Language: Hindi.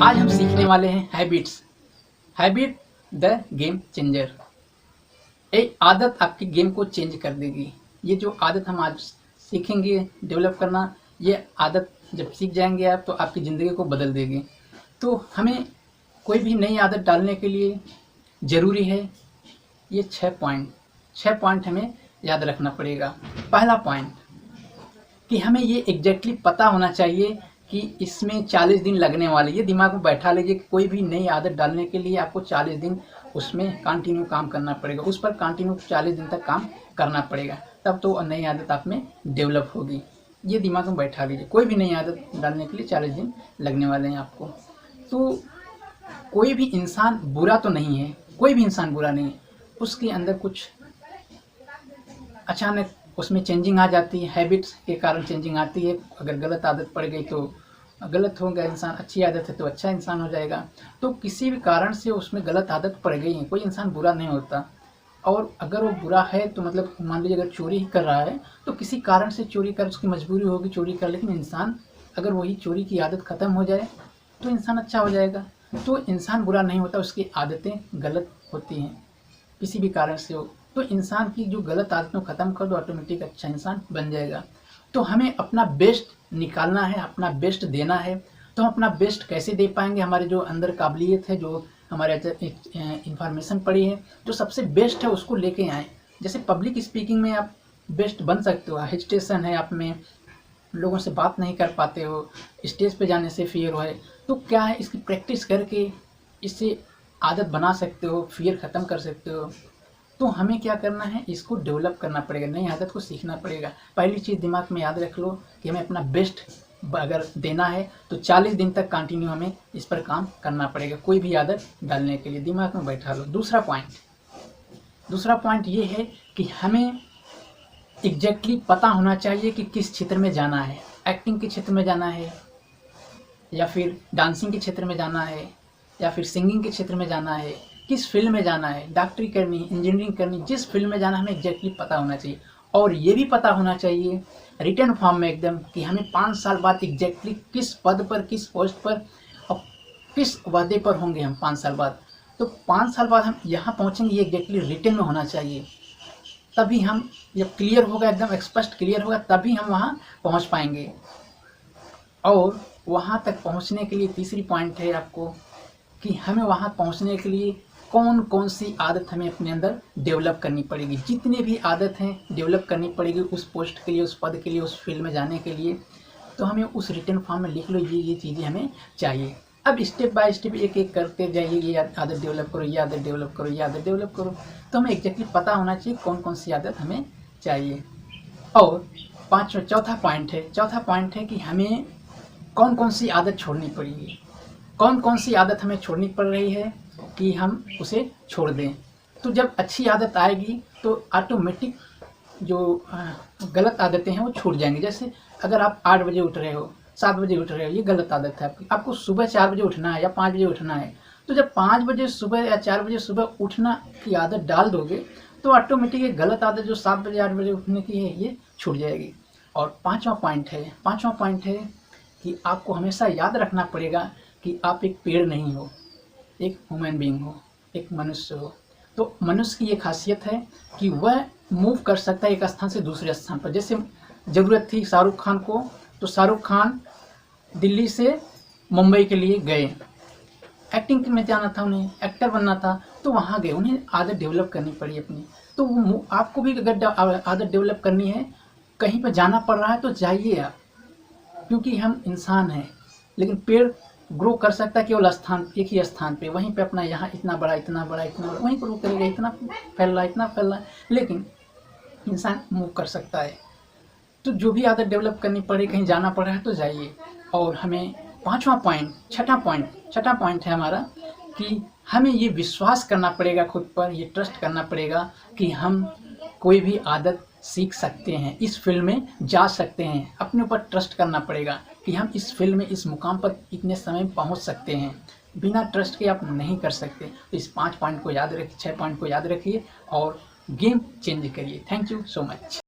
आज हम सीखने वाले हैं हैबिट द गेम चेंजर। एक आदत आपकी गेम को चेंज कर देगी। ये जो आदत हम आज सीखेंगे डेवलप करना, ये आदत जब सीख जाएंगे आप तो आपकी ज़िंदगी को बदल देगी। तो हमें कोई भी नई आदत डालने के लिए ज़रूरी है ये 6 पॉइंट हमें याद रखना पड़ेगा। पहला पॉइंट कि हमें ये एग्जैक्टली पता होना चाहिए कि इसमें 40 दिन लगने वाले। ये दिमाग में बैठा लीजिए कि कोई भी नई आदत डालने के लिए आपको 40 दिन उसमें कंटिन्यू काम करना पड़ेगा, उस पर कंटिन्यू 40 दिन तक काम करना पड़ेगा, तब तो नई आदत आप में डेवलप होगी। ये दिमाग में बैठा लीजिए, कोई भी नई आदत डालने के लिए 40 दिन लगने वाले हैं आपको। तो कोई भी इंसान बुरा तो नहीं है, कोई भी इंसान बुरा नहीं है, उसके अंदर कुछ अचानक उसमें चेंजिंग आ जाती है, हैबिट्स के कारण चेंजिंग आती है। अगर गलत आदत पड़ गई तो गलत होगा इंसान, अच्छी आदत है तो अच्छा इंसान हो जाएगा। तो किसी भी कारण से उसमें गलत आदत पड़ गई है, कोई इंसान बुरा नहीं होता। और अगर वो बुरा है तो मतलब मान लीजिए अगर चोरी ही कर रहा है तो किसी कारण से चोरी कर, उसकी मजबूरी होगी चोरी कर, लेकिन इंसान अगर वही चोरी की आदत ख़त्म हो जाए तो इंसान अच्छा हो जाएगा। तो इंसान बुरा नहीं होता, उसकी आदतें गलत होती हैं किसी भी कारण से हो। तो इंसान की जो गलत आदतों को ख़त्म कर दो, ऑटोमेटिक अच्छा इंसान बन जाएगा। तो हमें अपना बेस्ट निकालना है, अपना बेस्ट देना है। तो हम अपना बेस्ट कैसे दे पाएंगे? हमारे जो अंदर काबिलियत है, जो हमारे इंफॉर्मेशन पड़ी है, जो सबसे बेस्ट है उसको लेके आएँ। जैसे पब्लिक स्पीकिंग में आप बेस्ट बन सकते हो। हेजिटेशन है आप में, लोगों से बात नहीं कर पाते हो, स्टेज पे जाने से फियर है, तो क्या है इसकी प्रैक्टिस करके इससे आदत बना सकते हो, फियर ख़त्म कर सकते हो। तो हमें क्या करना है, इसको डेवलप करना पड़ेगा, नई आदत को सीखना पड़ेगा। पहली चीज़ दिमाग में याद रख लो कि हमें अपना बेस्ट अगर देना है तो 40 दिन तक कंटिन्यू हमें इस पर काम करना पड़ेगा, कोई भी आदत डालने के लिए दिमाग में बैठा लो। दूसरा पॉइंट ये है कि हमें एग्जैक्टली पता होना चाहिए कि किस क्षेत्र में जाना है। एक्टिंग के क्षेत्र में जाना है, या फिर डांसिंग के क्षेत्र में जाना है, या फिर सिंगिंग के क्षेत्र में जाना है, किस फील्ड में जाना है, डॉक्टरी करनी, इंजीनियरिंग करनी, जिस फील्ड में जाना हमें एग्जैक्टली पता होना चाहिए। और ये भी पता होना चाहिए रिटर्न फॉर्म में एकदम कि हमें 5 साल बाद एग्जैक्टली किस पद पर, किस पोस्ट पर और किस वादे पर होंगे हम 5 साल बाद। तो 5 साल बाद हम यहाँ पहुँचेंगे, ये एग्जैक्टली रिटर्न में होना चाहिए। तभी हम, जब क्लियर होगा, एकदम स्पष्ट क्लियर होगा, तभी हम वहाँ पहुँच पाएंगे। और वहाँ तक पहुँचने के लिए तीसरी पॉइंट है आपको कि हमें वहाँ पहुँचने के लिए कौन कौन सी आदत हमें अपने अंदर डेवलप करनी पड़ेगी। जितने भी आदत हैं डेवलप करनी पड़ेगी उस पोस्ट के लिए, उस पद के लिए, उस फील्ड में जाने के लिए। तो हमें उस रिटर्न फॉर्म में लिख लो, ये चीज़ें हमें चाहिए। अब स्टेप बाय स्टेप एक एक करते जाइए, ये आदत डेवलप करो, ये आदत डेवलप करो, ये आदत डेवलप करो। तो हमें एग्जैक्टली पता होना चाहिए कौन कौन सी आदत हमें चाहिए। और चौथा पॉइंट है कि हमें कौन कौन सी आदत छोड़नी पड़ेगी, कौन कौन सी आदत हमें छोड़नी पड़ रही है कि हम उसे छोड़ दें। तो जब अच्छी आदत आएगी तो ऑटोमेटिक जो गलत आदतें हैं वो छूट जाएंगी। जैसे अगर आप 8 बजे उठ रहे हो, 7 बजे उठ रहे हो, ये गलत आदत है आपकी। आपको सुबह 4 बजे उठना है या 5 बजे उठना है। तो जब 5 बजे सुबह या 4 बजे सुबह उठना की आदत डाल दोगे तो ऑटोमेटिक ये गलत आदत जो 7 बजे 8 बजे उठने की है ये छूट जाएगी। और पाँचवा पॉइंट है कि आपको हमेशा याद रखना पड़ेगा कि आप एक पेड़ नहीं हो, एक ह्यूमन बीइंग हो, एक मनुष्य हो। तो मनुष्य की ये खासियत है कि वह मूव कर सकता है एक स्थान से दूसरे स्थान पर। जैसे ज़रूरत थी शाहरुख खान को, तो शाहरुख खान दिल्ली से मुंबई के लिए गए, एक्टिंग में जाना था, उन्हें एक्टर बनना था, तो वहाँ गए, उन्हें आदत डेवलप करनी पड़ी अपनी। तो आपको भी अगर आदत डेवलप करनी है, कहीं पर जाना पड़ रहा है तो जाइए आप, क्योंकि हम इंसान हैं। लेकिन पेड़ ग्रो कर सकता है केवल एक ही स्थान पे, वहीं पे अपना यहाँ इतना बड़ा वहीं ग्रो करेगा, इतना फैल रहा है, लेकिन इंसान मूव कर सकता है। तो जो भी आदत डेवलप करनी पड़े, कहीं जाना पड़ रहा है तो जाइए। और हमें छठा पॉइंट है हमारा कि हमें ये विश्वास करना पड़ेगा खुद पर, ये ट्रस्ट करना पड़ेगा कि हम कोई भी आदत सीख सकते हैं, इस फील्ड में जा सकते हैं। अपने ऊपर ट्रस्ट करना पड़ेगा कि हम इस फील्ड में, इस मुकाम पर इतने समय में पहुंच सकते हैं। बिना ट्रस्ट के आप नहीं कर सकते। तो इस 5 पॉइंट को याद रखिए, 6 पॉइंट को याद रखिए और गेम चेंज करिए। Thank you so much.